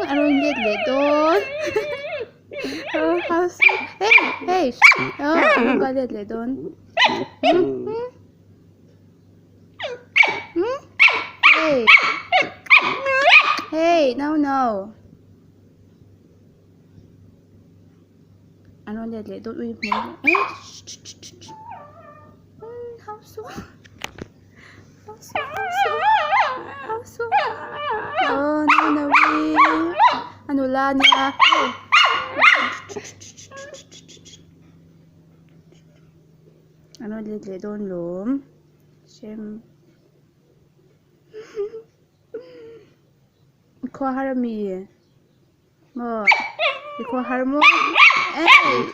Aron liệt liệt đôn. How sweet. Hey. Aron ka liệt liệt đôn. Hey, no. Aron liệt liệt đôn uy mến. How sweet. Oh, no, ano la niya? Ano lilit doon lom? Siyem. Ikaw harami. Mo. Ikaw haramo. Hey.